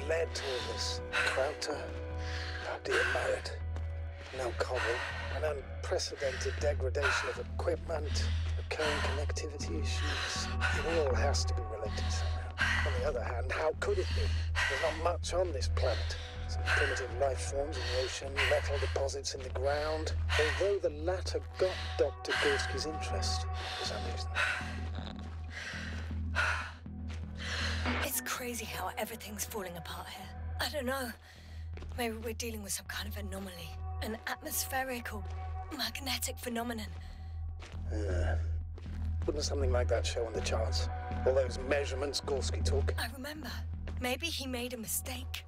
led to all this? Krauter, our dear Marriott, now Cobble, an unprecedented degradation of equipment, recurring connectivity issues. It all has to be related somehow. On the other hand, how could it be? There's not much on this planet. Some primitive life forms in the ocean, metal deposits in the ground. Although the latter got Dr. Gorski's interest for some reason. It's crazy how everything's falling apart here. I don't know. Maybe we're dealing with some kind of anomaly. An atmospheric or magnetic phenomenon. Wouldn't something like that show on the charts? All those measurements Gorski took? I remember. Maybe he made a mistake.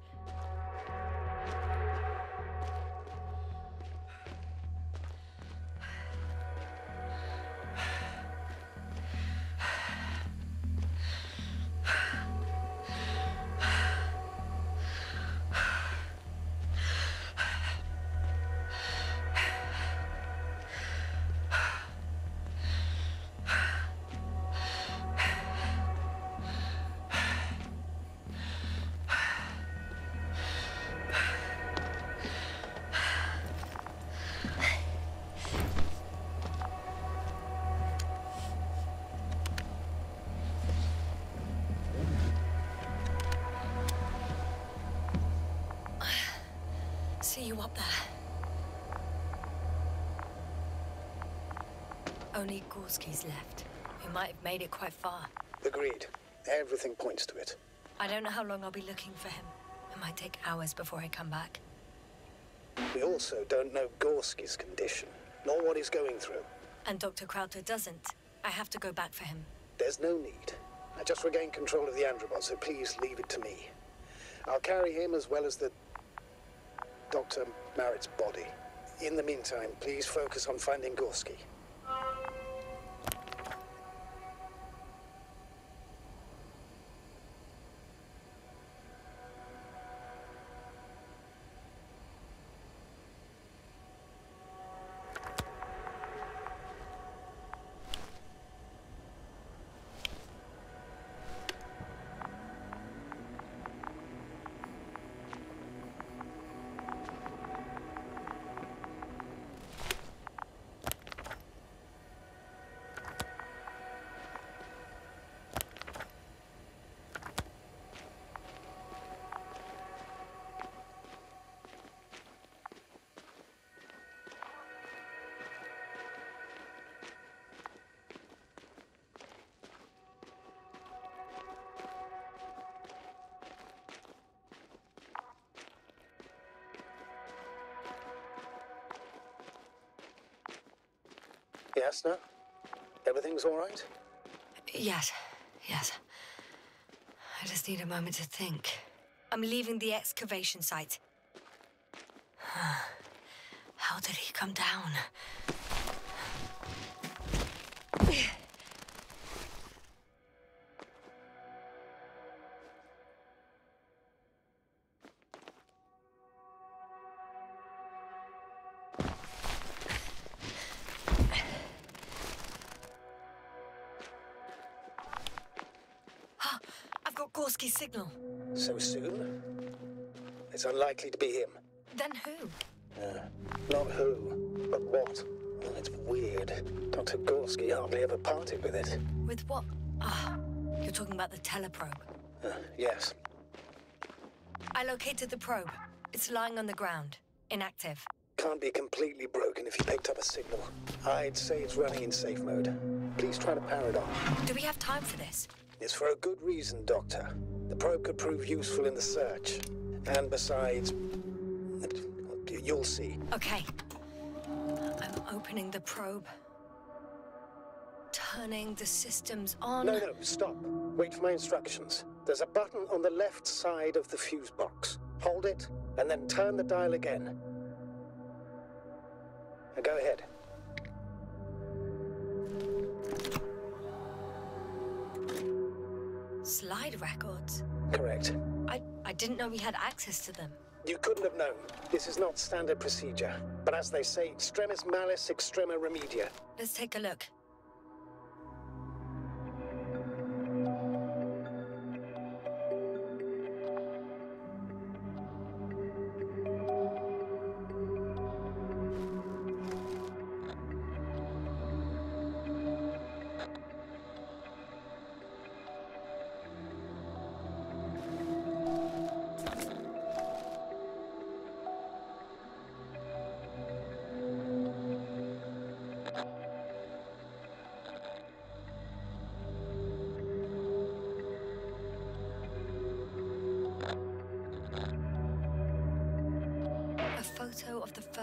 See you up there. Only Gorski's left. We might have made it quite far. Agreed. Everything points to it. I don't know how long I'll be looking for him. It might take hours before I come back. We also don't know Gorski's condition, nor what he's going through. And Dr. Krauter doesn't. I have to go back for him. There's no need. I just regained control of the androbot, so please leave it to me. I'll carry him as well as the Dr. Marritt's body. In the meantime, please focus on finding Gorski. Yes, no? Everything's all right? Yes. I just need a moment to think. I'm leaving the excavation site. How did he come down? I've got Gorski's signal. So soon? It's unlikely to be him. Then who? Not who, but what. Well, it's weird. Dr. Gorski hardly ever parted with it. With what? You're talking about the teleprobe. Yes. I located the probe. It's lying on the ground. Inactive. Can't be completely broken if you picked up a signal. I'd say it's running in safe mode. Please try to power it on. Do we have time for this? It's for a good reason, Doctor. The probe could prove useful in the search. And besides, you'll see. Okay. I'm opening the probe. Turning the systems on. No, stop. Wait for my instructions. There's a button on the left side of the fuse box. Hold it, and then turn the dial again. Now go ahead. Slide records? Correct. I didn't know we had access to them. You couldn't have known. This is not standard procedure. But as they say, extremis malice, extrema remedia. Let's take a look.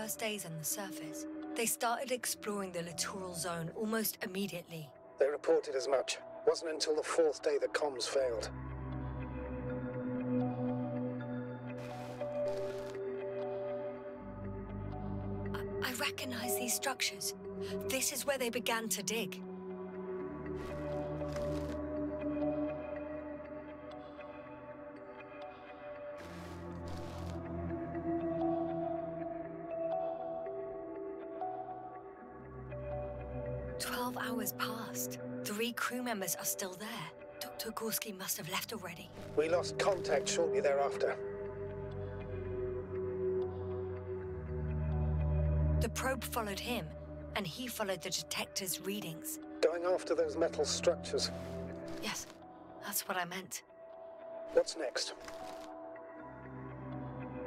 first days on the surface, they started exploring the littoral zone almost immediately. They reported as much. Wasn't until the fourth day the comms failed. I recognize these structures. This is where they began to dig. Hours passed. 3 crew members are still there. Dr. Gorski must have left already. We lost contact shortly thereafter. The probe followed him, and he followed the detector's readings. Going after those metal structures. Yes, that's what I meant. What's next?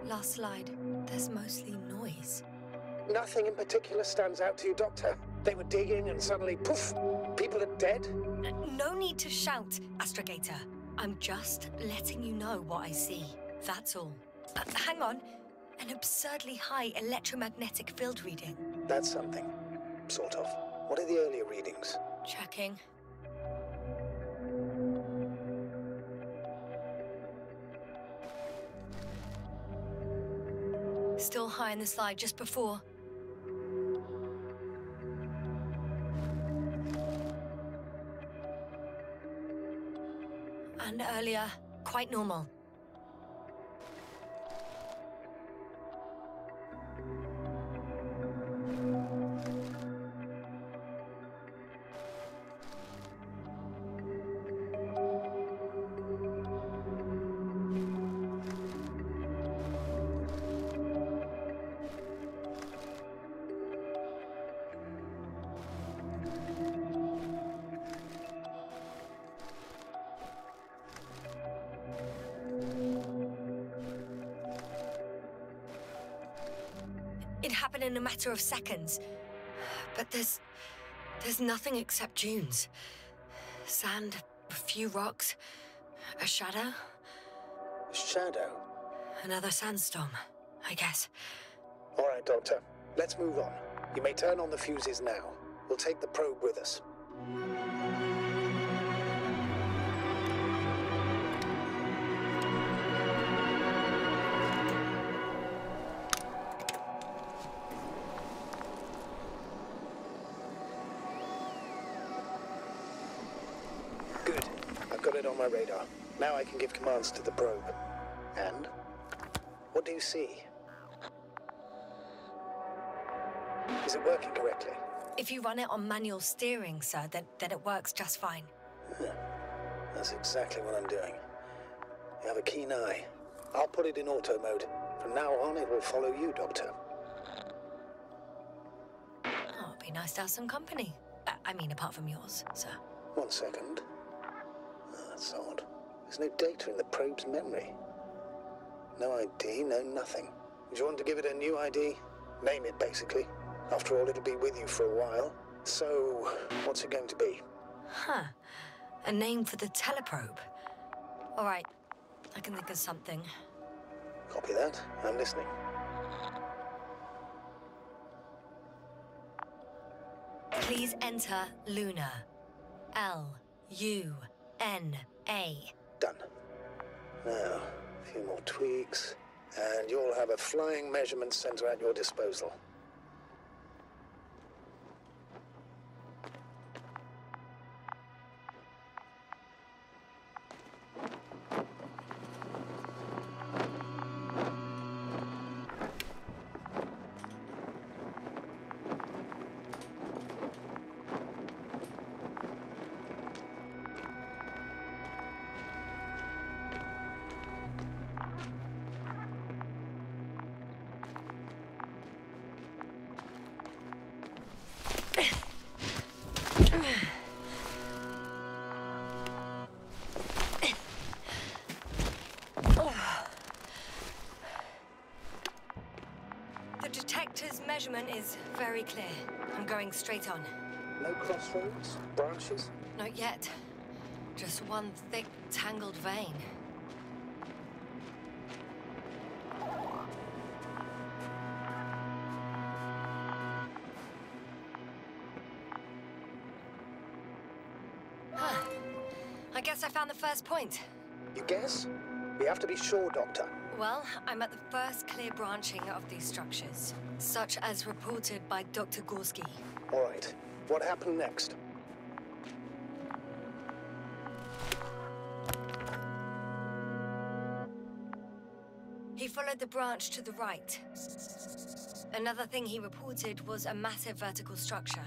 Last slide. There's mostly noise. Nothing in particular stands out to you, Doctor? They were digging and suddenly, poof, people are dead? No need to shout, Astrogator. I'm just letting you know what I see. That's all. Hang on. An absurdly high electromagnetic field reading. That's something. Sort of. What are the earlier readings? Checking. Still high in the slide just before. And earlier, quite normal. It happened in a matter of seconds. But there's nothing except dunes. Sand, a few rocks, a shadow. A shadow? Another sandstorm, I guess. All right, Doctor. Let's move on. You may turn on the fuses now. We'll take the probe with us. Good. I've got it on my radar. Now I can give commands to the probe. And? What do you see? Is it working correctly? If you run it on manual steering, sir, then it works just fine. That's exactly what I'm doing. You have a keen eye. I'll put it in auto mode. From now on, it will follow you, Doctor. Oh, it'd be nice to have some company. I mean, apart from yours, sir. 1 second. That's odd. There's no data in the probe's memory. No ID, no nothing. Do you want to give it a new ID? Name it, basically. After all, it'll be with you for a while. So, what's it going to be? Huh. A name for the teleprobe. All right. I can think of something. Copy that. I'm listening. Please enter Luna. L-U-N-A. Done. Now, a few more tweaks, and you'll have a flying measurement center at your disposal. The detector's measurement is very clear. I'm going straight on. No crossroads? Branches? Not yet. Just one thick, tangled vein. I guess I found the first point. You guess? We have to be sure, Doctor. Well, I'm at the first clear branching of these structures, such as reported by Dr. Gorski. All right. What happened next? He followed the branch to the right. Another thing he reported was a massive vertical structure.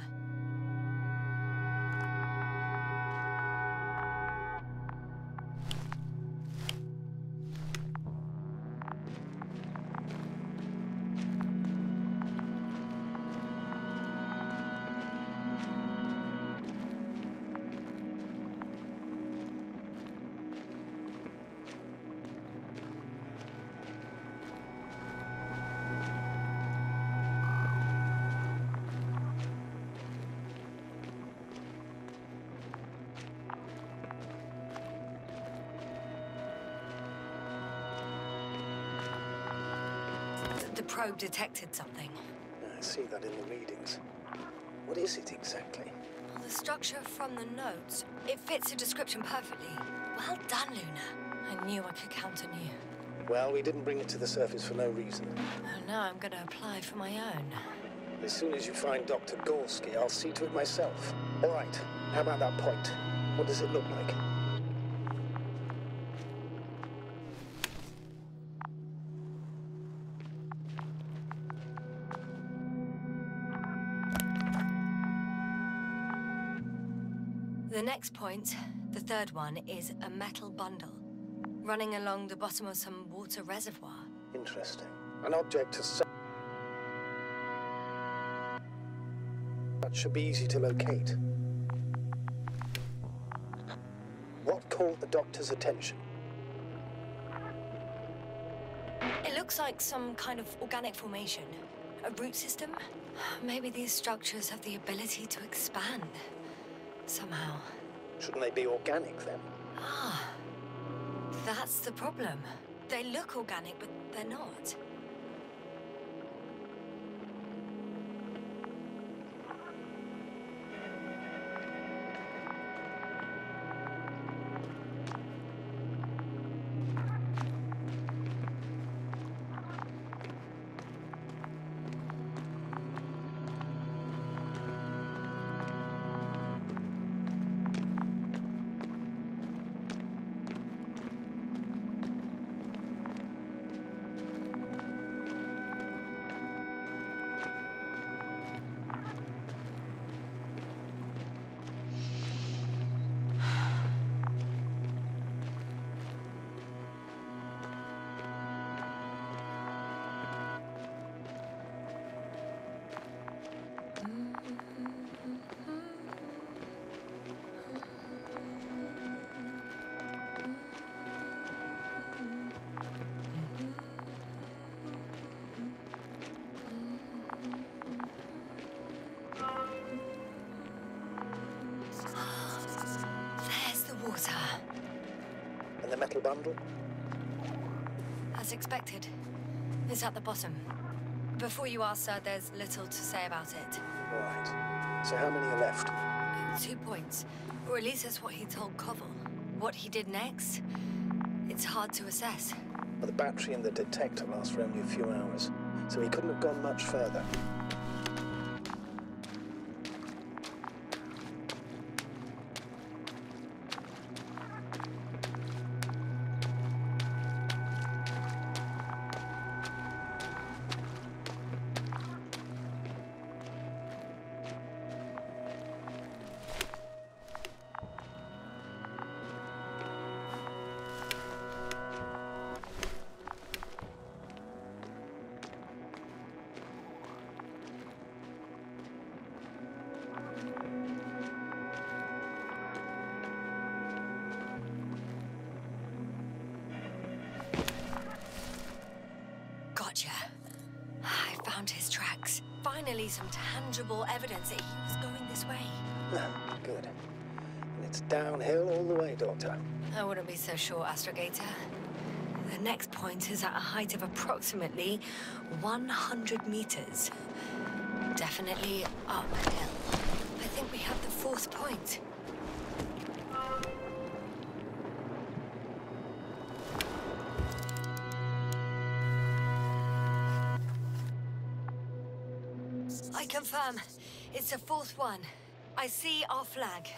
The probe detected something. I see that in the readings. What is it exactly? Well, the structure from the notes, it fits the description perfectly. Well done, Luna. I knew I could count on you. Well, we didn't bring it to the surface for no reason. Oh, now I'm gonna apply for my own. As soon as you find Dr. Gorski, I'll see to it myself. All right. How about that point? What does it look like? The next point, the third one, is a metal bundle running along the bottom of some water reservoir. Interesting. An object as such should be easy to locate. What caught the doctor's attention? It looks like some kind of organic formation. A root system? Maybe these structures have the ability to expand. Somehow. Shouldn't they be organic, then? Ah, that's the problem. They look organic, but they're not. And the metal bundle? As expected. It's at the bottom. Before you ask, sir, there's little to say about it. Right. So how many are left? 2 points. Or at least that's what he told Koval. What he did next, it's hard to assess. Well, the battery and the detector last for only a few hours, so he couldn't have gone much further. Gotcha. I found his tracks. Finally, some tangible evidence that he was going this way. Good. And it's downhill all the way, Doctor. I wouldn't be so sure, Astrogator. The next point is at a height of approximately 100 meters. Definitely uphill. I think we have the fourth point. I confirm. It's the fourth one. I see our flag.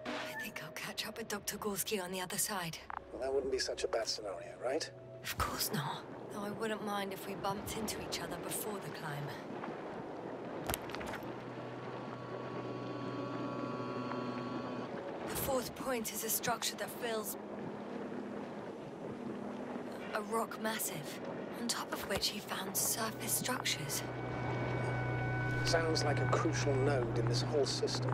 I think I'll catch up with Dr. Gorski on the other side. Well, that wouldn't be such a bad scenario, right? Of course not. Though I wouldn't mind if we bumped into each other before the climb. The fourth point is a structure that fills a rock massive, on top of which he found surface structures. Sounds like a crucial node in this whole system.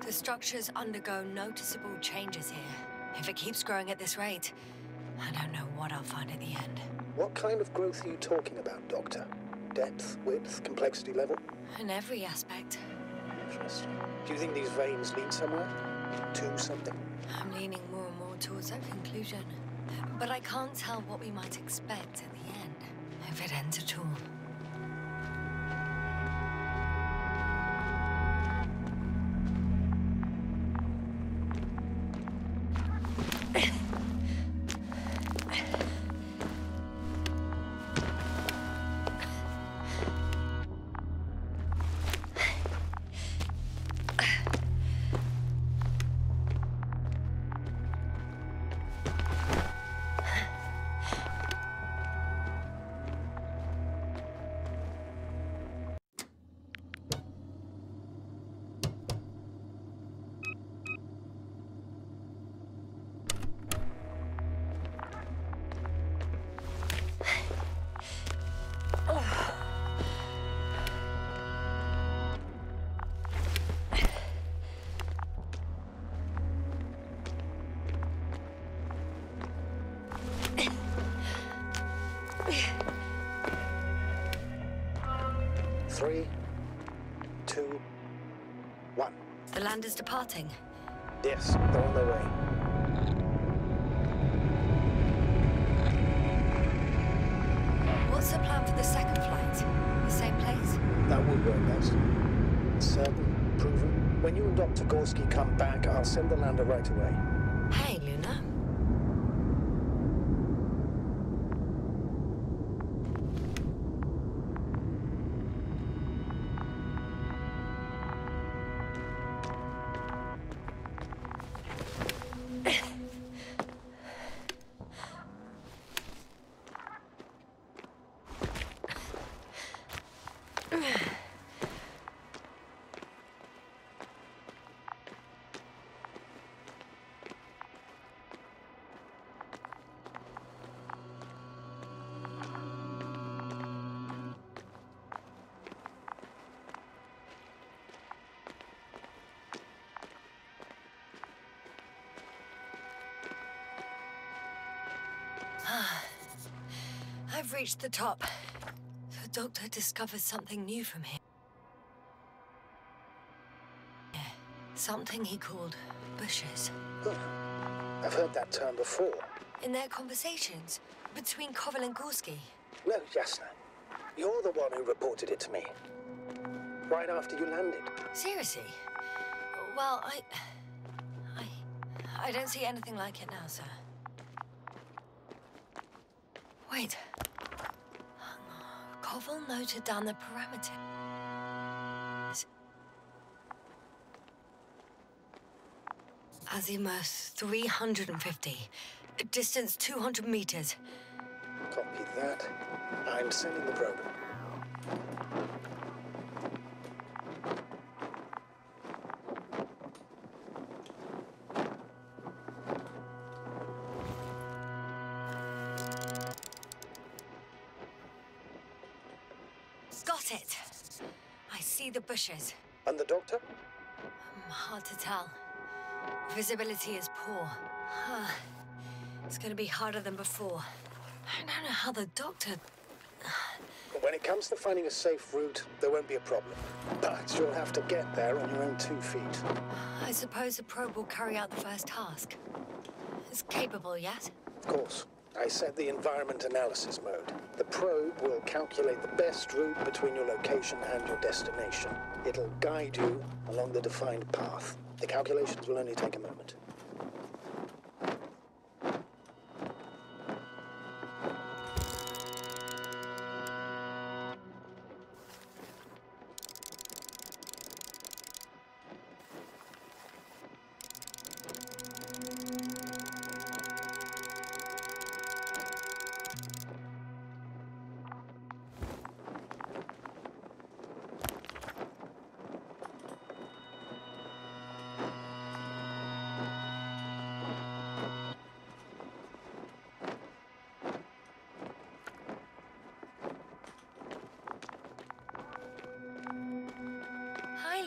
The structures undergo noticeable changes here. If it keeps growing at this rate, I don't know what I'll find at the end. What kind of growth are you talking about, Doctor? Depth, width, complexity level? In every aspect. Interesting. Do you think these veins lead somewhere? To something? I'm leaning more and more towards that conclusion. But I can't tell what we might expect at the end, if it ends at all. Three, two, one. The land is departing. Yes, they're on their way. What's the plan for the second flight? The same place? That would work best. Certain, proven. When you and Dr. Gorski come back, I'll send the lander right away. Hey, Luna. I've reached the top. The doctor discovered something new from here. Something he called bushes. Huh. I've heard that term before. In their conversations between Koval and Gorski. No, Jasna. You're the one who reported it to me. Right after you landed. Seriously? Well, I don't see anything like it now, sir. Wait. Koval noted down the parameters. Azimuth 350. Distance 200 meters. Copy that. I'm sending the probe. Got it. I see the bushes. And the doctor? Hard to tell. Visibility is poor. It's gonna be harder than before. I don't know how the doctor... When it comes to finding a safe route, there won't be a problem. But you'll have to get there on your own 2 feet. I suppose the probe will carry out the first task. It's capable yet? Of course. I set the environment analysis mode. The probe will calculate the best route between your location and your destination. It'll guide you along the defined path. The calculations will only take a moment.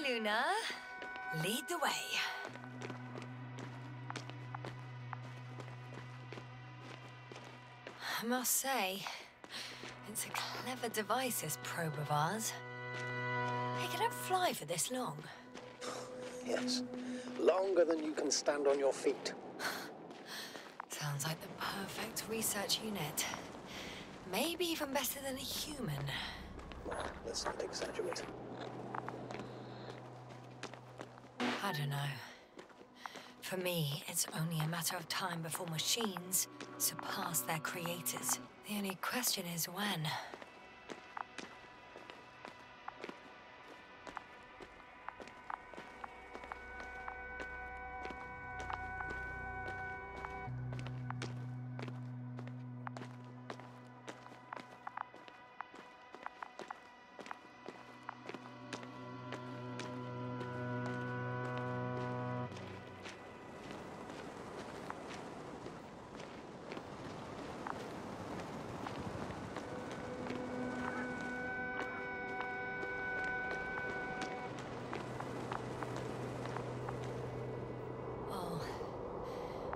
Luna, lead the way. I must say, it's a clever device, this probe of ours. Hey, can it fly for this long? Yes. Longer than you can stand on your feet. Sounds like the perfect research unit. Maybe even better than a human. Well, let's not exaggerate. I don't know. For me, it's only a matter of time before machines surpass their creators. The only question is when.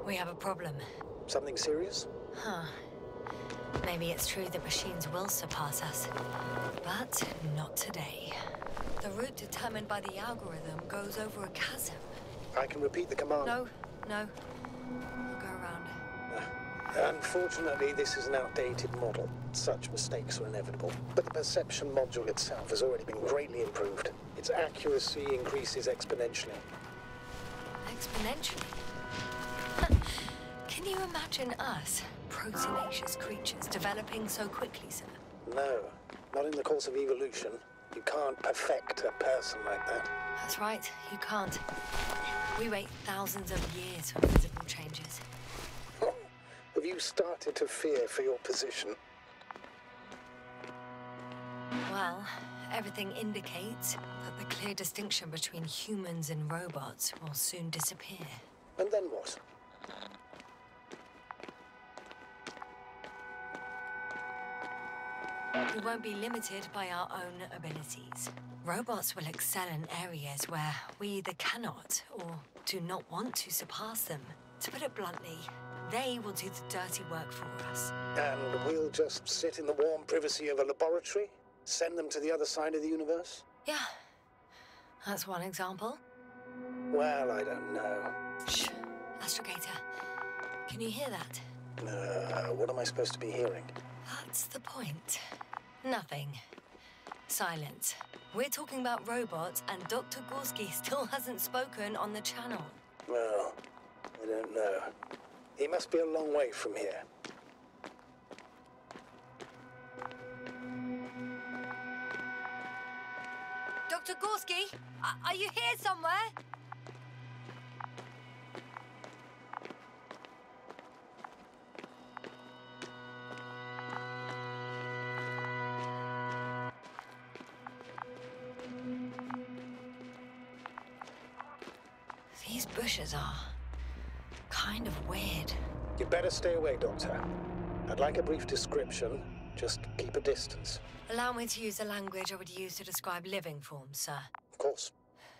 We have a problem. Something serious? Huh. Maybe it's true that machines will surpass us. But not today. The route determined by the algorithm goes over a chasm. I can repeat the command. No. We'll go around. Unfortunately, this is an outdated model. Such mistakes are inevitable. But the perception module itself has already been greatly improved. Its accuracy increases exponentially. Exponentially? Can you imagine us, proteinaceous creatures, developing so quickly, sir? No, not in the course of evolution. You can't perfect a person like that. That's right, you can't. We wait thousands of years for visible changes. Oh, have you started to fear for your position? Well, everything indicates that the clear distinction between humans and robots will soon disappear. And then what? We won't be limited by our own abilities. Robots will excel in areas where we either cannot or do not want to surpass them. To put it bluntly, they will do the dirty work for us. And we'll just sit in the warm privacy of a laboratory? Send them to the other side of the universe? Yeah, that's one example. Well, I don't know. Shh, Astrogator, can you hear that? What am I supposed to be hearing? That's the point. Nothing. Silence. We're talking about robots, and Dr. Gorski still hasn't spoken on the channel. Well, I don't know. He must be a long way from here. Dr. Gorski, are you here somewhere? These bushes are kind of weird. You'd better stay away, Doctor. I'd like a brief description. Just keep a distance. Allow me to use the language I would use to describe living forms, sir. Of course.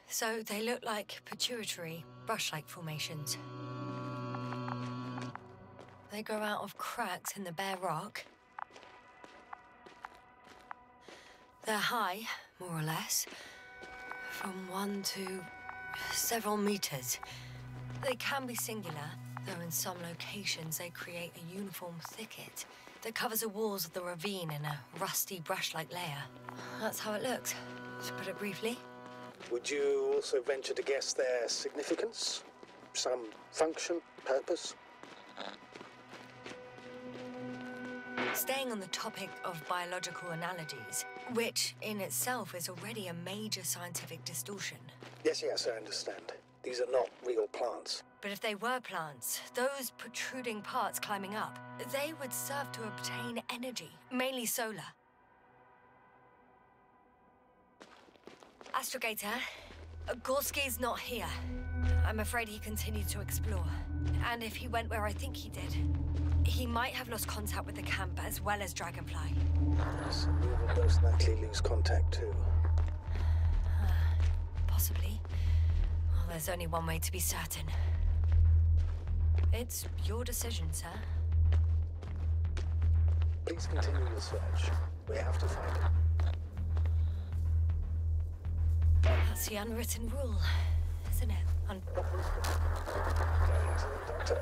So they look like pituitary, brush-like formations. They grow out of cracks in the bare rock. They're high, more or less, from 1 to several meters. They can be singular, though in some locations they create a uniform thicket that covers the walls of the ravine in a rusty brush-like layer. That's how it looks, to put it briefly. Would you also venture to guess their significance? Some function, purpose? Staying on the topic of biological analogies, which in itself is already a major scientific distortion. Yes, I understand. These are not real plants. But if they were plants, those protruding parts climbing up, they would serve to obtain energy, mainly solar. Astrogator, Gorski's not here. I'm afraid he continued to explore. And if he went where I think he did, he might have lost contact with the camp as well as Dragonfly. Yes, we will most likely lose contact too. Possibly. Well, there's only one way to be certain. It's your decision, sir. Please continue your search. We have to find him. That's the unwritten rule, isn't it? Doctor.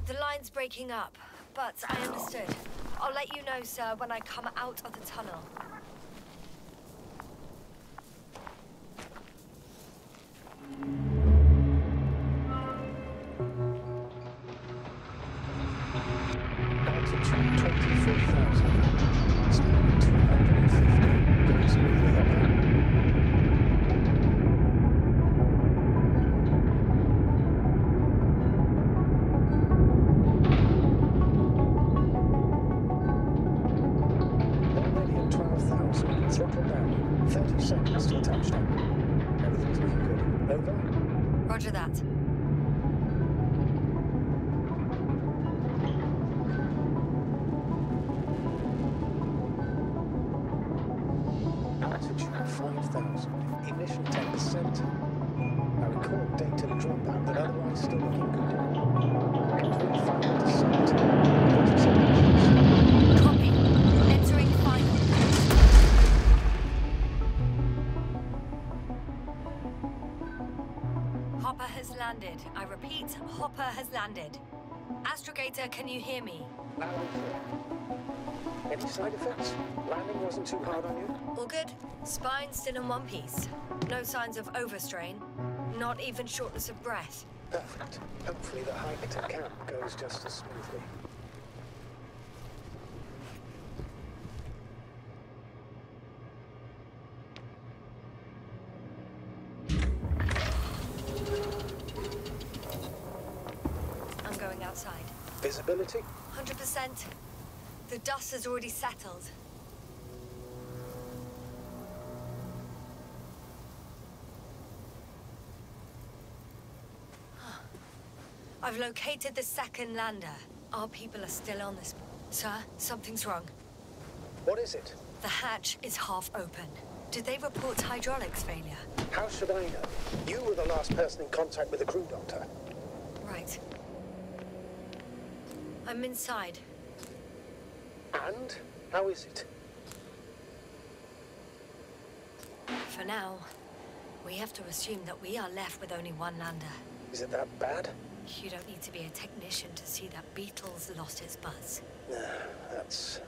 The line's breaking up, but I understood. I'll let you know, sir, when I come out of the tunnel. Altitude 24,000. Speed 250. Go smoothly up. Already at 12,000. Throttle down. 30 seconds till touchdown. Everything's looking good. Over. Roger that. Altitude 5,000. Ignition 10%. I record data dropout, but otherwise still looking good. Entering final descent. 40 seconds. Copy. Entering final. Hopper has landed. I repeat, Hopper has landed. Astrogator, can you hear me? Loud and clear. Any side effects? Landing wasn't too hard on you? All good. Spine still in one piece. No signs of overstrain. Not even shortness of breath. Perfect. Hopefully the hike to camp goes just as smoothly. I'm going outside. Visibility? 100%. The dust has already settled. I've located the second lander. Our people are still on this. Sir, something's wrong. What is it? The hatch is half open. Did they report hydraulics failure? How should I know? You were the last person in contact with the crew doctor. Right. I'm inside. And? How is it? For now, we have to assume that we are left with only one lander. Is it that bad? You don't need to be a technician to see that Beetle's lost its buzz. That's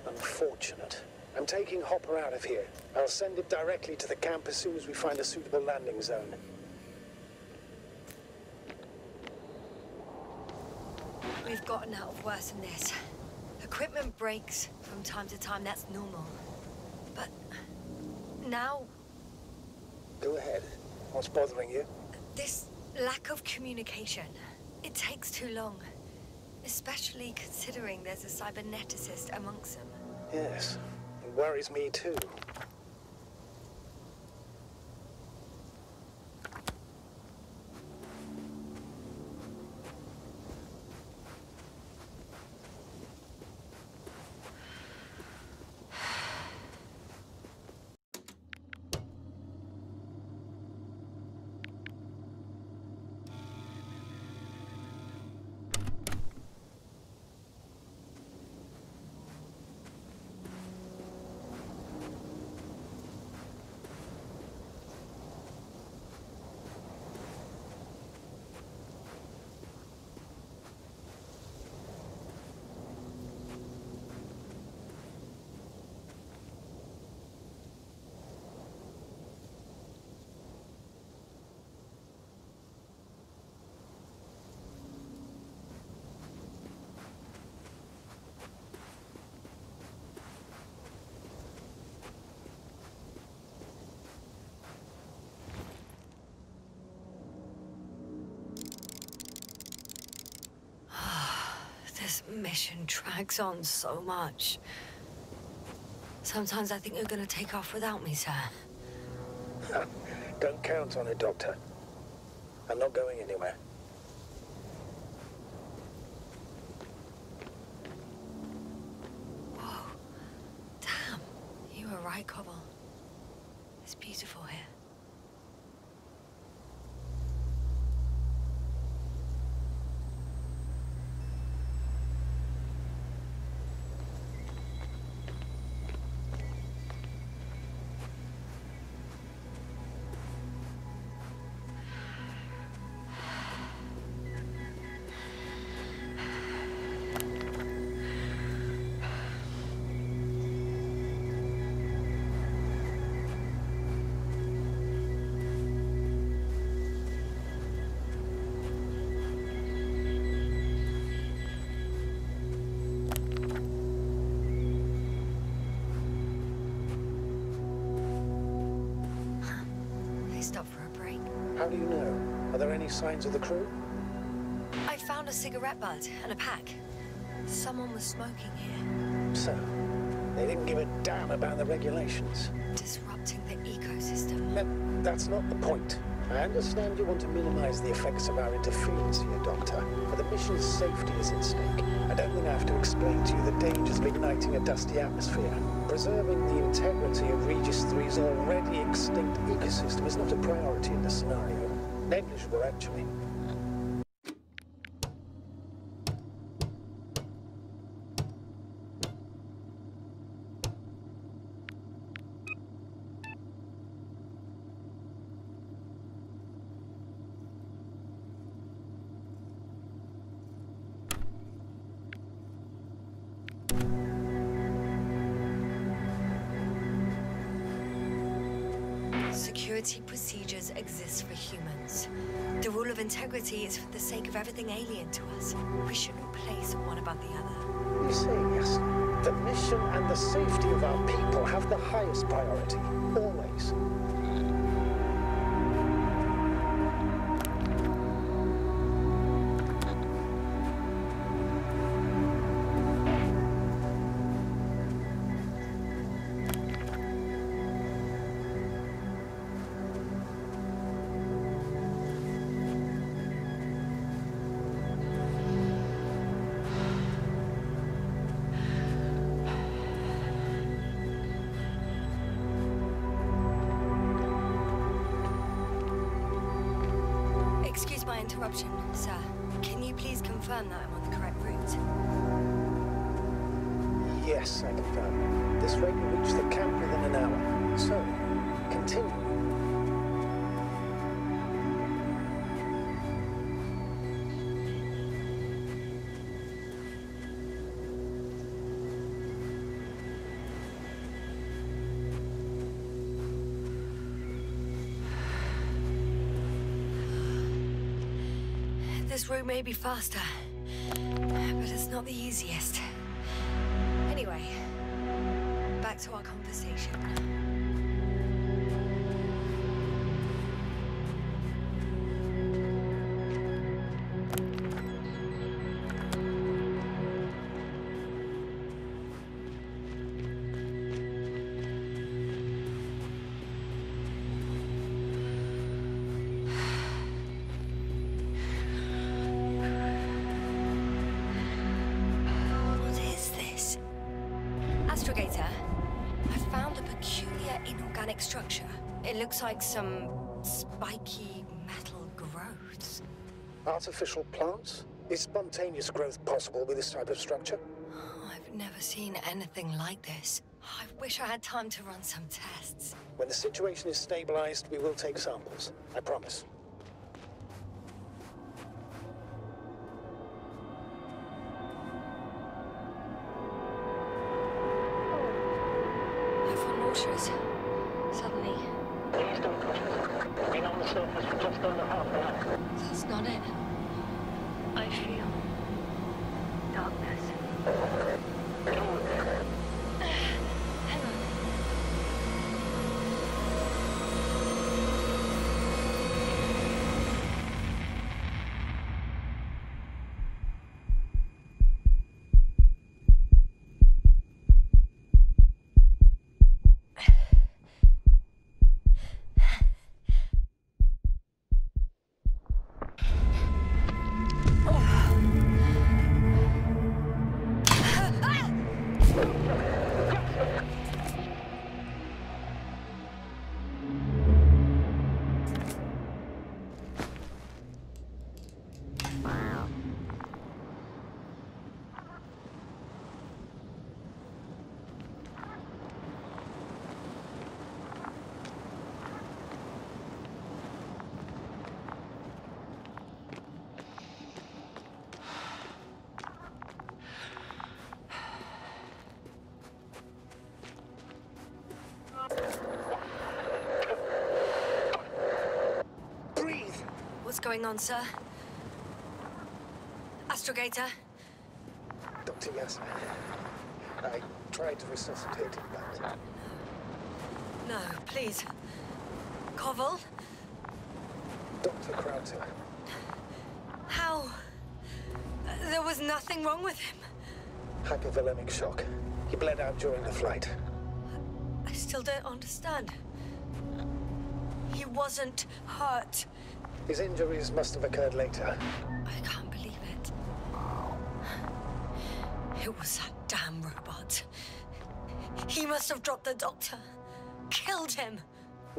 unfortunate. I'm taking Hopper out of here. I'll send it directly to the camp as soon as we find a suitable landing zone. We've gotten out of worse than this. Equipment breaks from time to time, that's normal. But now, Go ahead. What's bothering you? this lack of communication, it takes too long. Especially considering there's a cyberneticist amongst them. Yes. It worries me too. This mission drags on so much. Sometimes I think you're gonna take off without me, sir. Don't count on it, Doctor. I'm not going anywhere. Whoa. Damn. You were right, Cobble. It's beautiful here. Stop for a break. How do you know? Are there any signs of the crew? I found a cigarette butt and a pack. Someone was smoking here. So, they didn't give a damn about the regulations. Disrupting the ecosystem. That's not the point. I understand you want to minimize the effects of our interference here, Doctor, but the mission's safety is at stake. I don't think I have to explain to you the dangers of igniting a dusty atmosphere. Preserving the integrity of Regis 3's already extinct ecosystem is not a priority in this scenario. Negligible, actually. Security procedures exist for humans. The rule of integrity is for the sake of everything alien to us. We shouldn't place one above the other. You say yes. The mission and the safety of our people have the highest priority. Always. Excuse my interruption, sir. Can you please confirm that I'm on the correct route? Yes, I confirm. This rate will reach the camp within an hour. So, continue. This route may be faster, but it's not the easiest. Anyway, back to our conversation. I found a peculiar inorganic structure. It looks like some spiky metal growths. Artificial plants? Is spontaneous growth possible with this type of structure? Oh, I've never seen anything like this. I wish I had time to run some tests. When the situation is stabilized, we will take samples. I promise. Suddenly. Please don't push us. Been on the surface for just under half an hour. That's not it. I feel darkness. Come on. Hang on. going on, sir? Astrogator? Dr. Yasser, I tried to resuscitate him, but... No, please. Koval? Dr. Krauter. How? There was nothing wrong with him. Hypovolemic shock. He bled out during the flight. I still don't understand. He wasn't hurt. His injuries must have occurred later. I can't believe it. It was that damn robot. He must have dropped the doctor. Killed him.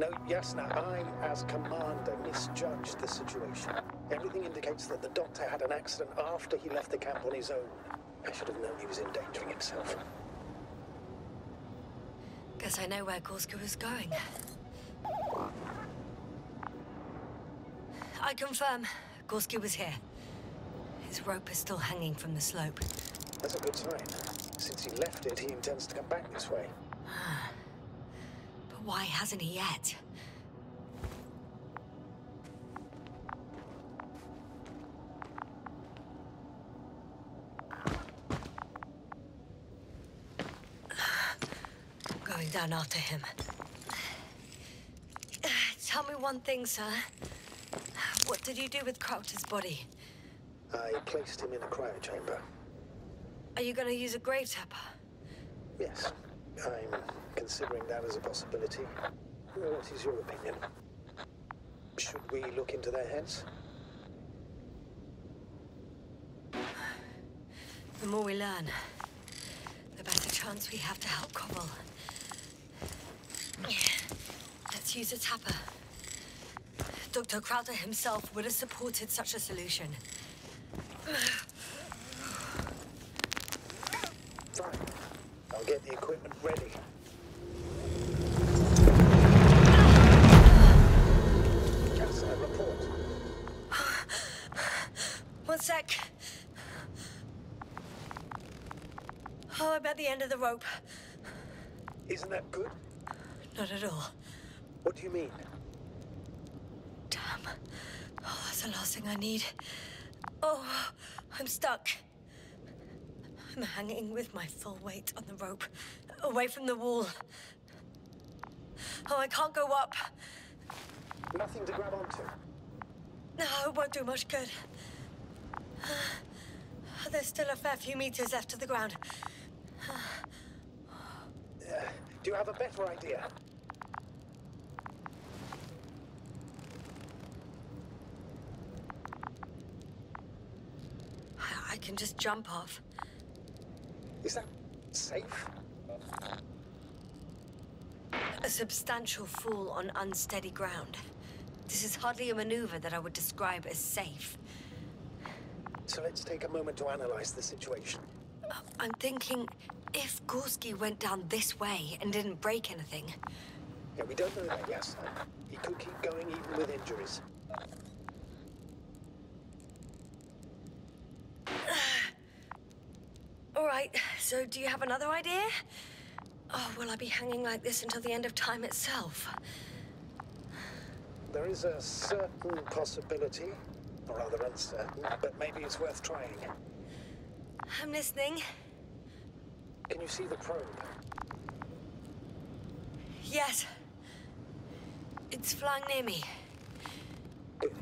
No, Yasna, I, as commander, misjudged the situation. Everything indicates that the doctor had an accident after he left the camp on his own. I should have known he was endangering himself. Guess I know where Gorski was going. I confirm, Gorski was here. His rope is still hanging from the slope. That's a good sign. Since he left it, he intends to come back this way. But why hasn't he yet? Going down after him. Tell me one thing, sir. What did you do with Krauter's body? I placed him in a cryochamber. Are you going to use a grave tapper? Yes, I'm considering that as a possibility. What is your opinion? Should we look into their heads? The more we learn, the better chance we have to help Koval. Let's use a tapper. Dr. Krauter himself would have supported such a solution. Fine. I'll get the equipment ready. Yes, I report. One sec. Oh, I'm at the end of the rope. Isn't that good? Not at all. What do you mean? Damn. Oh, that's the last thing I need. Oh, I'm stuck. I'm hanging with my full weight on the rope, away from the wall. Oh, I can't go up. Nothing to grab onto. No, it won't do much good. There's still a fair few meters left to the ground. Do you have a better idea? I can just jump off. Is that safe? A substantial fall on unsteady ground. This is hardly a maneuver that I would describe as safe. So let's take a moment to analyze the situation. I'm thinking, if Gorski went down this way and didn't break anything... Yeah, we don't know that, yes. He could keep going even with injuries. All right, so do you have another idea? Oh, will I be hanging like this until the end of time itself? There is a certain possibility, or rather uncertain, but maybe it's worth trying. I'm listening. Can you see the probe? Yes. It's flying near me. Good.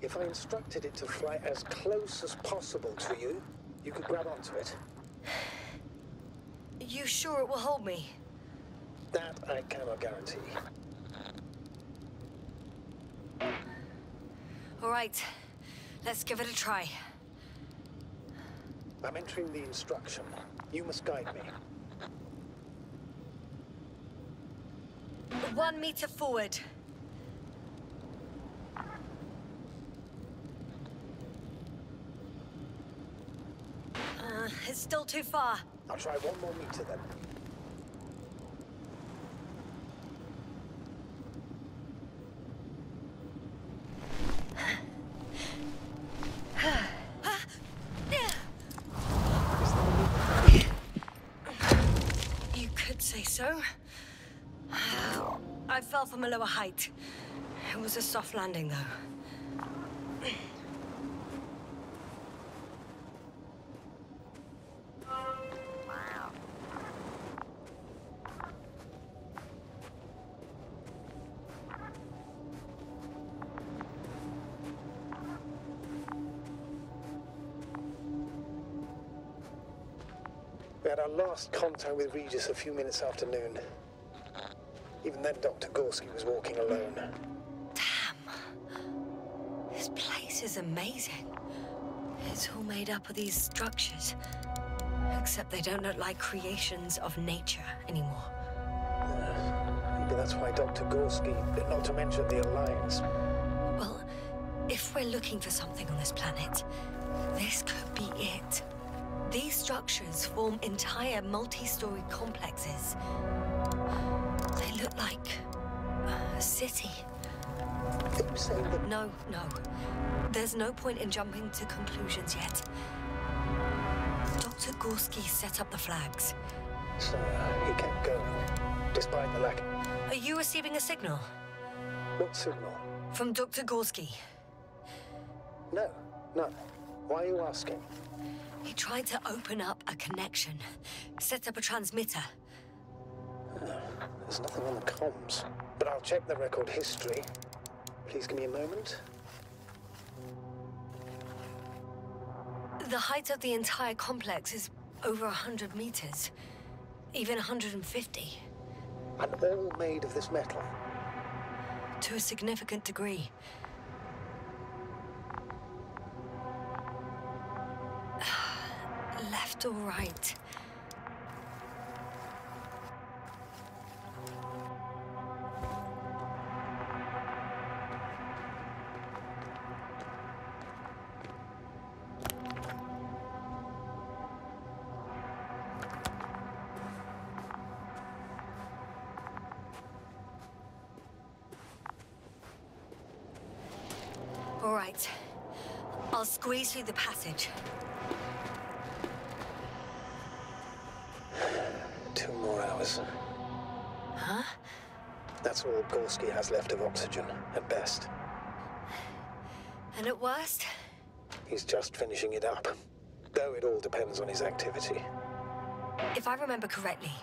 If I instructed it to fly as close as possible to you, you could grab onto it. You sure it will hold me? That I cannot guarantee. All right, let's give it a try. I'm entering the instruction. You must guide me. 1 meter forward. It's still too far. I'll try 1 more meter then. You could say so. I fell from a lower height. It was a soft landing, though. We had our last contact with Regis a few minutes after noon. Even then, Dr. Gorski was walking alone. Damn. This place is amazing. It's all made up of these structures. Except they don't look like creations of nature anymore. Maybe that's why Dr. Gorski, not to mention the Alliance. Well, if we're looking for something on this planet, this could be it. These structures form entire multi-story complexes. They look like a city. Are you saying that... No. There's no point in jumping to conclusions yet. Dr. Gorski set up the flags. So, he kept going, despite the lack... Are you receiving a signal? What signal? From Dr. Gorski. No, none. Why are you asking? He tried to open up a connection, set up a transmitter. There's nothing on the comms, but I'll check the record history. Please give me a moment. The height of the entire complex is over 100 meters, even 150. And all made of this metal? To a significant degree. Left or right? All right. I'll squeeze through the passage. 2 more hours. Huh? That's all Gorski has left of oxygen, at best. And at worst? He's just finishing it up. Though it all depends on his activity. If I remember correctly,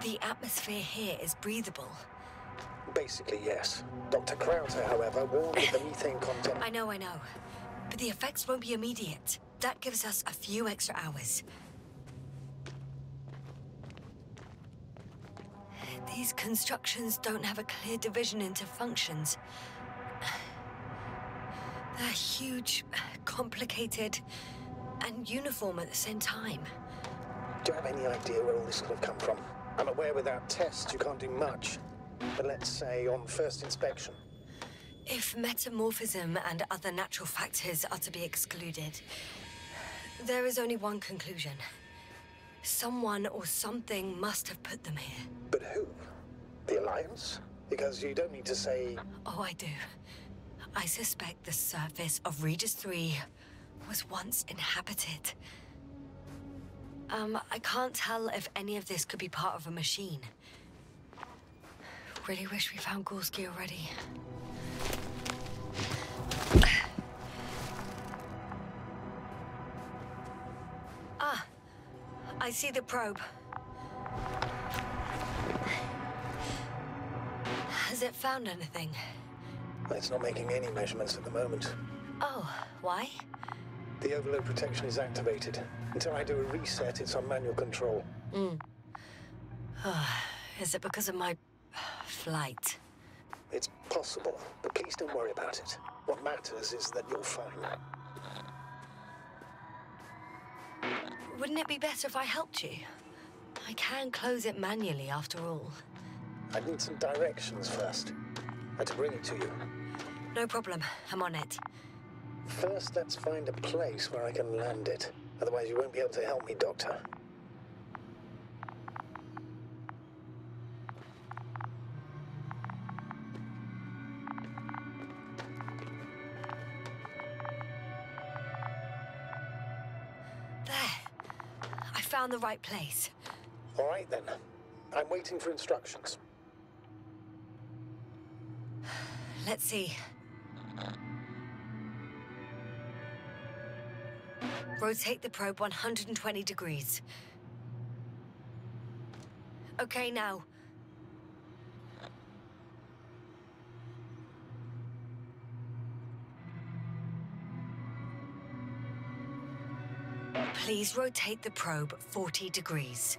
the atmosphere here is breathable. Basically, yes. Dr. Krauser, however, warned that the methane content... I know. But the effects won't be immediate. That gives us a few extra hours. These constructions don't have a clear division into functions. They're huge, complicated, and uniform at the same time. Do you have any idea where all this could have come from? I'm aware without tests you can't do much. But let's say on first inspection. If metamorphism and other natural factors are to be excluded, there is only one conclusion. Someone or something must have put them here. But who? The Alliance? Because you don't need to say... Oh, I do. I suspect the surface of Regis 3 was once inhabited. I can't tell if any of this could be part of a machine. Really wish we found Gorski already. Ah, I see the probe. Has it found anything? It's not making any measurements at the moment. Oh, why? The overload protection is activated. Until I do a reset, it's on manual control. Is it because of my flight? It's possible, but please don't worry about it. What matters is that you're fine. Wouldn't it be better if I helped you? I can close it manually, after all. I need some directions first. I had to bring it to you. No problem. I'm on it. First, let's find a place where I can land it. Otherwise, you won't be able to help me, Doctor. There. I found the right place. All right, then. I'm waiting for instructions. Let's see. Rotate the probe 120 degrees. Okay, now. Please rotate the probe 40 degrees.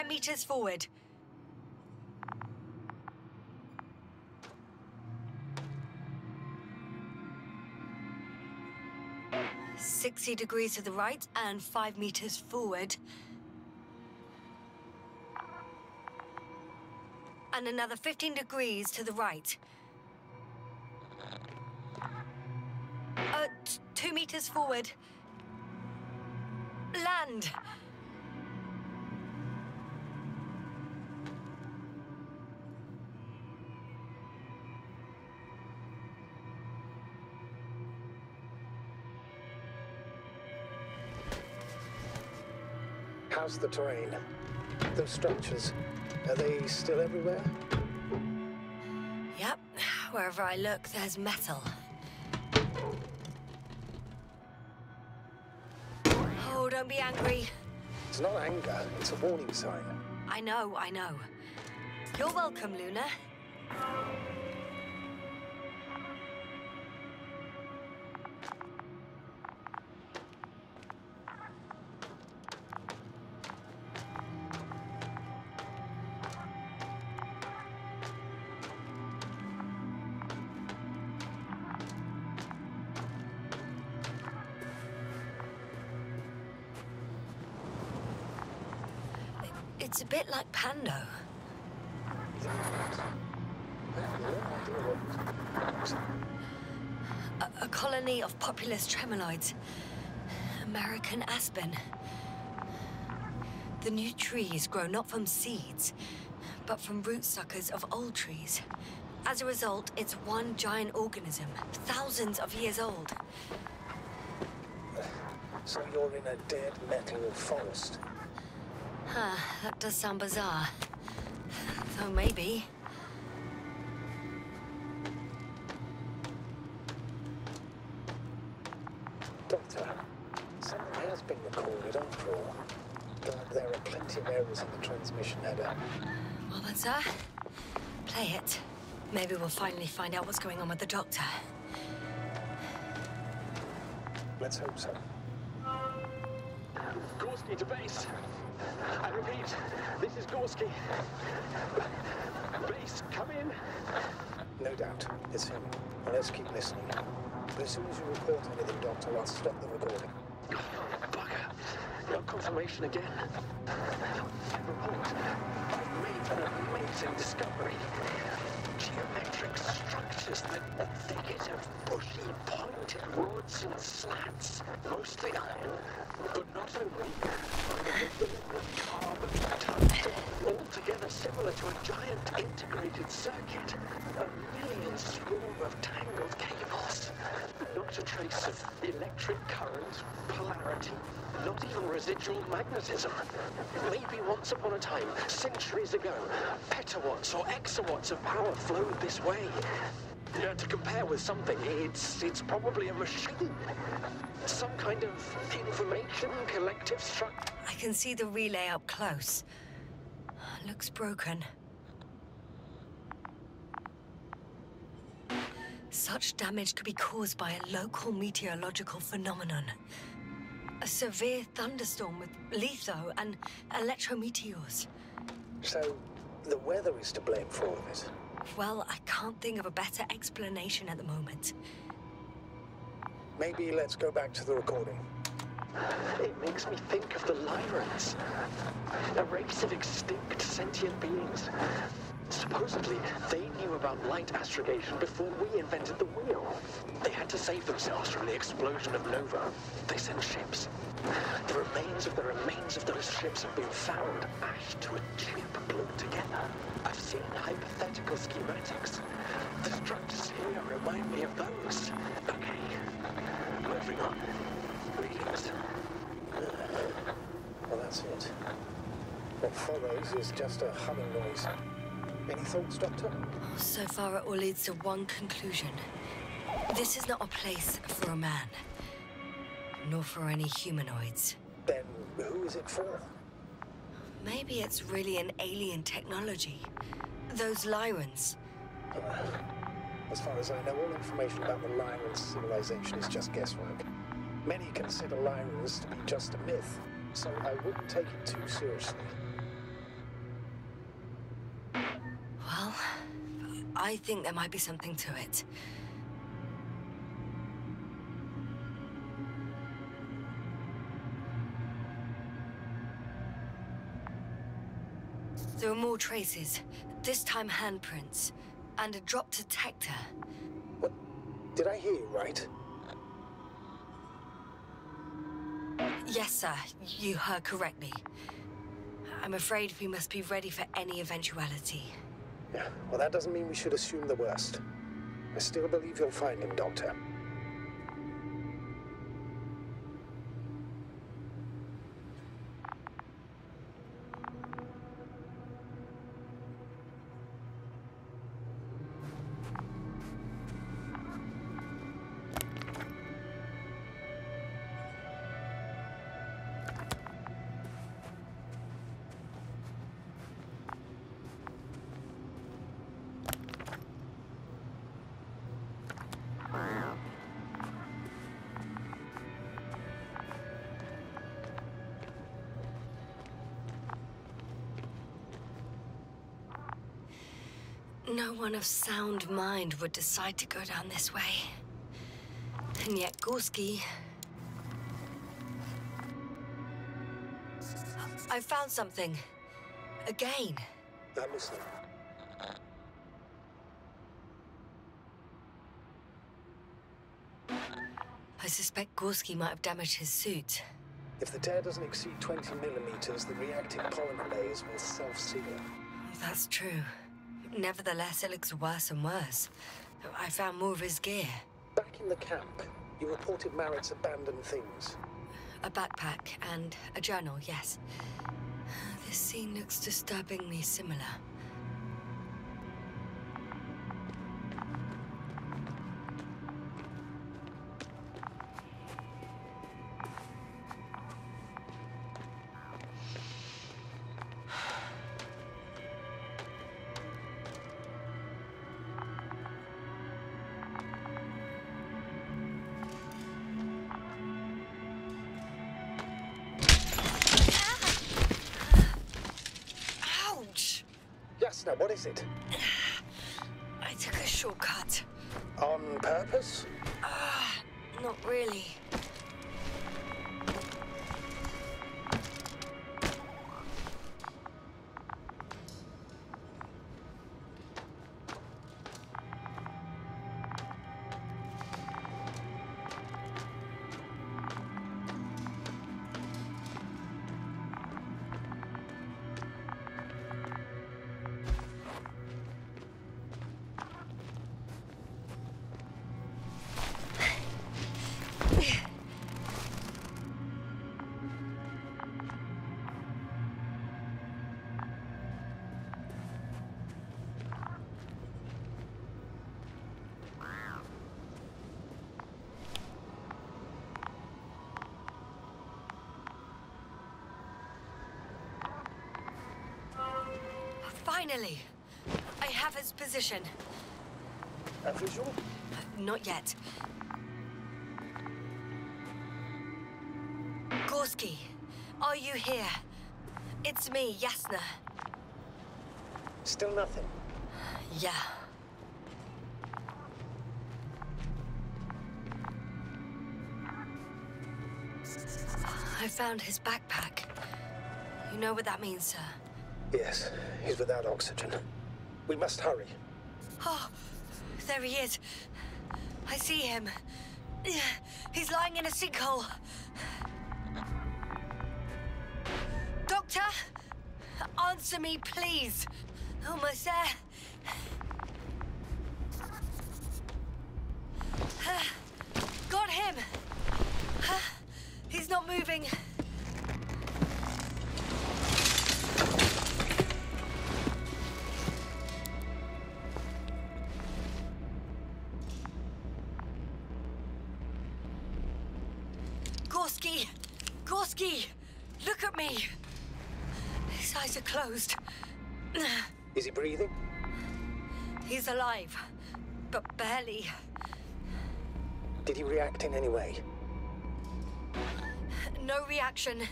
Meters forward. 60 degrees to the right and 5 meters forward. And another 15 degrees to the right. 2 meters forward. Land! How's the terrain? Those structures, are they still everywhere? Yep. Wherever I look, there's metal. Oh, don't be angry. It's not anger, it's a warning sign. I know, I know. You're welcome, Luna. It's a bit like Pando. A colony of populous tremoloids. American aspen. The new trees grow not from seeds, but from rootsuckers of old trees. As a result, it's one giant organism, thousands of years old. So you're in a dead metal forest? Huh, that does sound bizarre. Though maybe. Doctor, something has been recorded after all. But there are plenty of errors in the transmission header. Well then, sir, play it. Maybe we'll finally find out what's going on with the doctor. Let's hope so. Gorski to base. I repeat, this is Gorski. Base, come in. No doubt, it's him. Well, let's keep listening. But as soon as you report anything, Doctor, I'll stop the recording. Oh, bugger. No confirmation again. Report. I've made an amazing discovery. Geometric structures that thicket of bushy, pointed rods and slats. Mostly iron, but not only. Carbon tungsten, altogether similar to a giant integrated circuit. A million swarm of tangled cables. Not a trace of electric current, polarity, not even residual magnetism. Maybe once upon a time, centuries ago, petawatts or exawatts of power flowed this way. To compare with something, it's probably a machine. Some kind of information collective structure. I can see the relay up close. Looks broken. Such damage could be caused by a local meteorological phenomenon. A severe thunderstorm with litho and electrometeors. So, the weather is to blame for all of it? Well, I can't think of a better explanation at the moment. Maybe let's go back to the recording. It makes me think of the Lyrans. A race of extinct sentient beings. Supposedly, they knew about light astrogation before we invented the wheel. They had to save themselves from the explosion of Nova. They sent ships. The remains of those ships have been found, ashed to a chip glued together. I've seen hypothetical schematics. The structures here remind me of those. Okay, moving on. Readings. Well, that's it. What follows is just a humming noise. Any thoughts, Doctor? So far, it all leads to one conclusion. This is not a place for a man, nor for any humanoids. Then who is it for? Maybe it's really an alien technology. Those Lyrans. As far as I know, all information about the Lyran civilization is just guesswork. Many consider Lyrans to be just a myth, so I wouldn't take it too seriously. Well, I think there might be something to it. There are more traces, this time handprints, and a drop detector. What? Did I hear you right? Yes, sir, you heard correctly. I'm afraid we must be ready for any eventuality. Yeah, well, that doesn't mean we should assume the worst. I still believe you'll find him, Doctor. No one of sound mind would decide to go down this way. And yet Gorski... I found something. Again. I'm listening. I suspect Gorski might have damaged his suit. If the tear doesn't exceed 20 millimeters, the reactive polymer layers will self-seal. That's true. Nevertheless, it looks worse and worse. I found more of his gear. Back in the camp, you reported Marrett's abandoned things. A backpack and a journal, yes. This scene looks disturbingly similar. Now, what is it? I took a shortcut. On purpose? Not really. Finally! I have his position. A visual? Not yet. Gorski, are you here? It's me, Yasna. Still nothing? Yeah. I found his backpack. You know what that means, sir? Yes, he's without oxygen. We must hurry. Oh, there he is. I see him. He's lying in a sinkhole. Doctor, answer me, please. Almost there. Got him. He's not moving. Gorski! Gorski! Look at me! His eyes are closed. Is he breathing? He's alive, but barely. Did he react in any way? No reaction.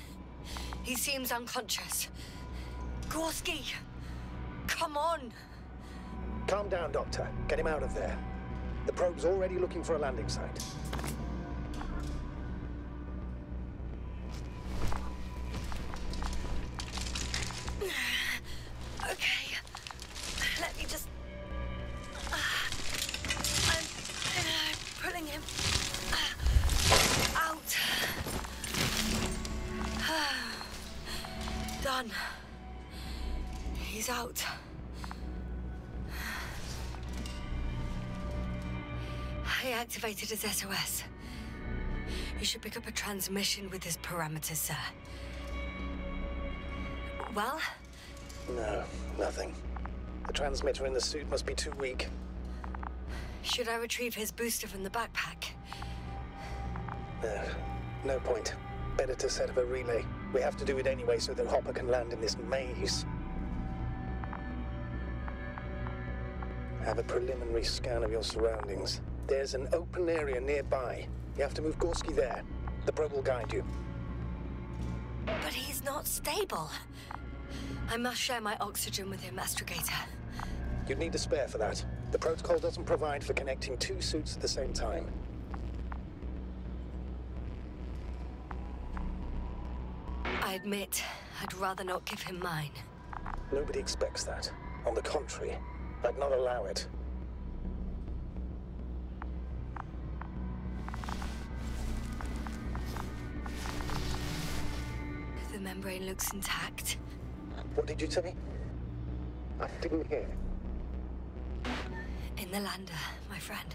He seems unconscious. Gorski! Come on! Calm down, Doctor. Get him out of there. The probe's already looking for a landing site. Okay. Let me just... I'm pulling him out. Done. He's out. I activated his SOS. You should pick up a transmission with his parameters, sir. Well? No, nothing. The transmitter in the suit must be too weak. Should I retrieve his booster from the backpack? No point. Better to set up a relay. We have to do it anyway so that Hopper can land in this maze. Have a preliminary scan of your surroundings. There's an open area nearby. You have to move Gorski there. The probe will guide you. But he's not stable. I must share my oxygen with him, Astrogator. You'd need a spare for that. The protocol doesn't provide for connecting two suits at the same time. I admit, I'd rather not give him mine. Nobody expects that. On the contrary, I'd not allow it. The membrane looks intact. What did you say? I didn't hear. In the lander, my friend.